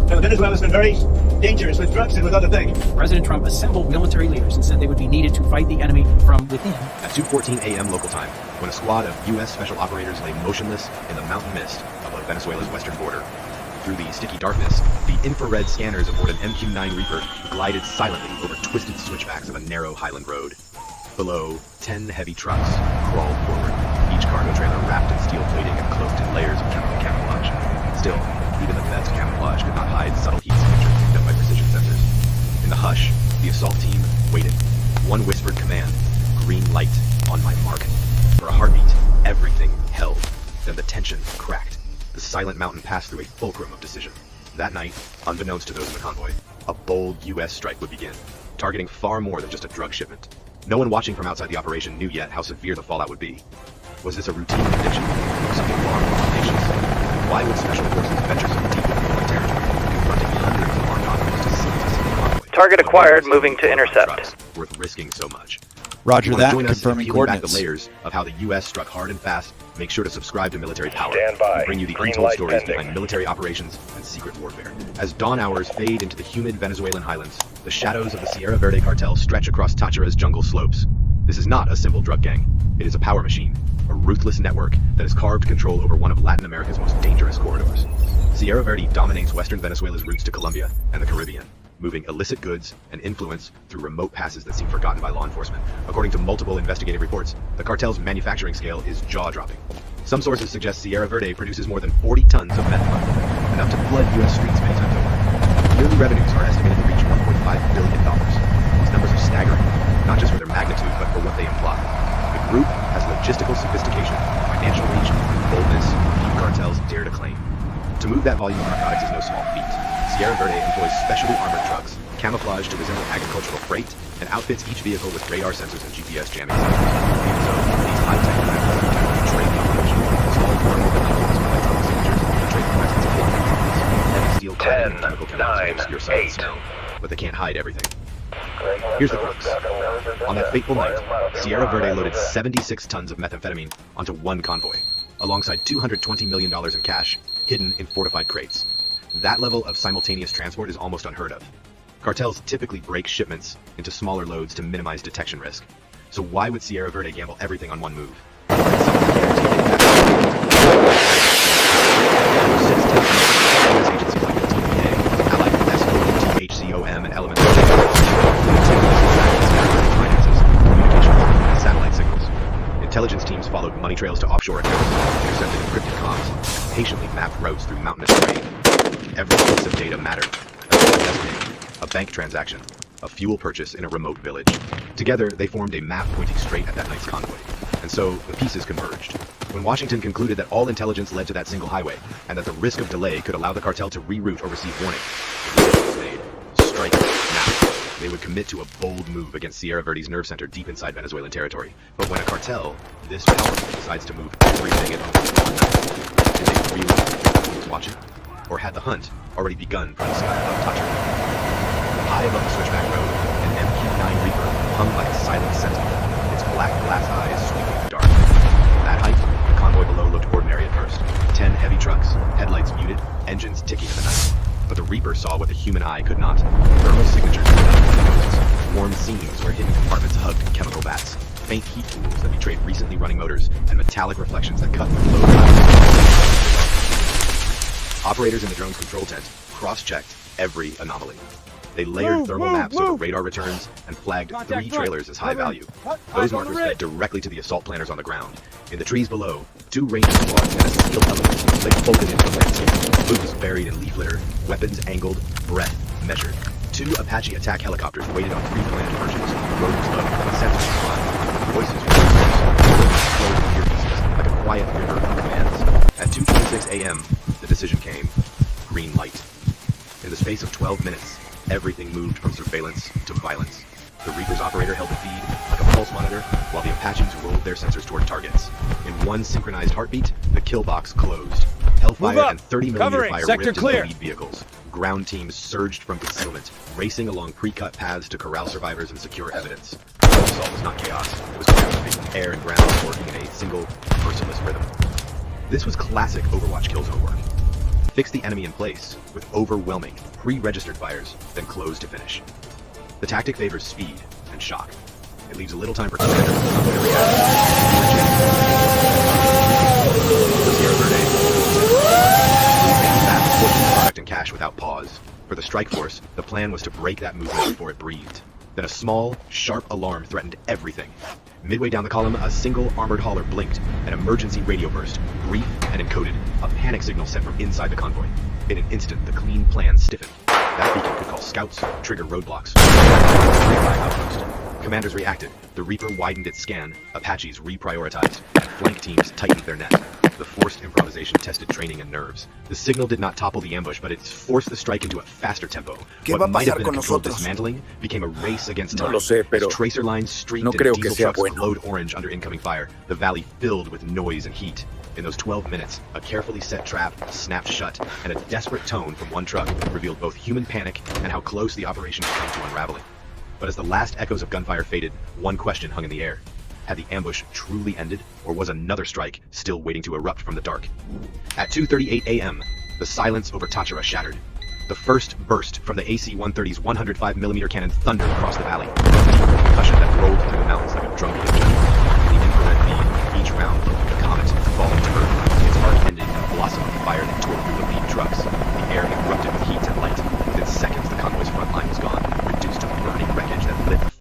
Venezuela's been very dangerous with drugs and with other things. President Trump assembled military leaders and said they would be needed to fight the enemy from within. At 2:14 a.m. local time, when a squad of U.S. special operators lay motionless in the mountain mist above Venezuela's western border, through the sticky darkness, the infrared scanners aboard an MQ-9 Reaper glided silently over twisted switchbacks of a narrow highland road. Below, 10 heavy trucks crawled forward, each cargo trailer wrapped in steel plating and cloaked in layers of chemical camouflage. Still, even the best camouflage could not hide subtle heat signatures picked up by precision sensors. In the hush, the assault team waited. One whispered command, green light, on my mark. For a heartbeat, everything held. Then the tension cracked. The silent mountain passed through a fulcrum of decision. That night, unbeknownst to those in the convoy, a bold U.S. strike would begin, targeting far more than just a drug shipment. No one watching from outside the operation knew yet how severe the fallout would be. Was this a routine interdiction, or something far more audacious? Why would special forces venture so deep into foreign territory, confronting hundreds of armed operatives to seize a single convoy? Target acquired, moving to intercept. Worth risking so much. Roger that, join us confirming in peeling back coordinates. the layers of how the U.S. struck hard and fast. Make sure to subscribe to Military Power. Stand by. We bring you the Green untold light stories pending. behind military operations and secret warfare. As dawn hours fade into the humid Venezuelan highlands, the shadows of the Sierra Verde cartel stretch across Táchira's jungle slopes. This is not a simple drug gang. It is a power machine, a ruthless network that has carved control over one of Latin America's most dangerous corridors. Sierra Verde dominates western Venezuela's routes to Colombia and the Caribbean, moving illicit goods and influence through remote passes that seem forgotten by law enforcement. According to multiple investigative reports, the cartel's manufacturing scale is jaw-dropping. Some sources suggest Sierra Verde produces more than 40 tons of meth monthly, enough to flood U.S. streets many times over. Yearly revenues are estimated to reach $1.5 billion. These numbers are staggering, not just for their magnitude, but for what they imply. The group has logistical sophistication, financial reach, and boldness few cartels dare to claim. To move that volume of narcotics is no small feat. Sierra Verde employs specially armored trucks, camouflaged to resemble agricultural freight, and outfits each vehicle with radar sensors and GPS jamming systems. Even so, these high-tech methods are trained the operation, installed thermal devices with electronic signatures to trade the presence of hidden components. Heavy steel cladding and chemical chemicals obscure sight and smell, but they can't hide everything. Here's the crux. On that fateful night, Sierra Verde loaded 76 tons of methamphetamine onto one convoy, alongside $220 million in cash, hidden in fortified crates. That level of simultaneous transport is almost unheard of. Cartels typically break shipments into smaller loads to minimize detection risk. So why would Sierra Verde gamble everything on one move? U.S. agencies like the TVA, allied with SOM, THCOM, and elements of finances, communications, and satellite signals. Intelligence teams followed money trails to offshore accounts, intercepted encrypted comms, and patiently mapped routes through mountainous terrain. Every piece of data mattered. A destination, a bank transaction, a fuel purchase in a remote village. Together, they formed a map pointing straight at that night's convoy. And so, the pieces converged. When Washington concluded that all intelligence led to that single highway, and that the risk of delay could allow the cartel to reroute or receive warning, the decision was made. Strike now. They would commit to a bold move against Sierra Verde's nerve center deep inside Venezuelan territory. But when a cartel this powerful decides to move everything at once in one night, did they really know who was watching? Or had the hunt already begun from the sky above Táchira? High above the switchback road, an MQ-9 Reaper hung like a silent sentinel, its black glass eyes sweeping the dark. From that height, the convoy below looked ordinary at first. 10 heavy trucks, headlights muted, engines ticking in the night. But the Reaper saw what the human eye could not. Thermal signatures warm seams where hidden compartments hugged chemical vats, faint heat pools that betrayed recently running motors, and metallic reflections that cut through low clouds. Operators in the drone's control tent cross-checked every anomaly. They layered thermal maps over radar returns and flagged 3 trailers as high value. Those markers fed directly to the assault planners on the ground. In the trees below, 2 ranger squads and a steel element lay folded into the landscape. Boots buried in leaf litter, weapons angled, breath measured. 2 Apache attack helicopters waited on pre-planned perches, rotors low, sensors flying. Voices were slow earpieces, like a quiet river of commands. At 2:26 a.m., the decision came. Green light. In the space of 12 minutes, everything moved from surveillance to violence. The Reaper's operator held the feed like a pulse monitor, while the Apaches rolled their sensors toward targets. In one synchronized heartbeat, the kill box closed. Hellfire and 30mm fire ripped into the lead vehicles. Ground teams surged from concealment, racing along pre-cut paths to corral survivors and secure evidence. The assault was not chaos, it was choreography, air and ground working in a single, merciless rhythm. This was classic Overwatch Killzone work. fixed the enemy in place with overwhelming, pre-registered fires, then close to finish. The tactic favors speed and shock. It leaves little time for commander to react. Sierra Verde fast pushing product and cash without pause. For the strike force, the plan was to break that movement before it breathed. Then a small, sharp alarm threatened everything. Midway down the column, a single armored hauler blinked, an emergency radio burst, brief and encoded, a panic signal sent from inside the convoy. In an instant, the clean plan stiffened. That beacon could call scouts, trigger roadblocks. Refi outpost. Commanders reacted. The Reaper widened its scan. Apaches reprioritized. Flank teams tightened their net. The forced improvisation tested training and nerves. The signal did not topple the ambush, but it forced the strike into a faster tempo. What might have been a controlled dismantling became a race against time. No lo sé, pero As tracer lines streaked no and creo diesel que sea trucks bueno. glowed orange under incoming fire, the valley filled with noise and heat. In those 12 minutes, a carefully set trap snapped shut, and a desperate tone from one truck revealed both human panic and how close the operation had come to unraveling. But as the last echoes of gunfire faded, one question hung in the air. Had the ambush truly ended, or was another strike still waiting to erupt from the dark? At 2:38 a.m., the silence over Táchira shattered. The first burst from the AC-130's 105mm cannon thundered across the valley, a deep concussion that rolled through the mountains like a drumbeat of metal. The infrared beam, each round, the comet, falling to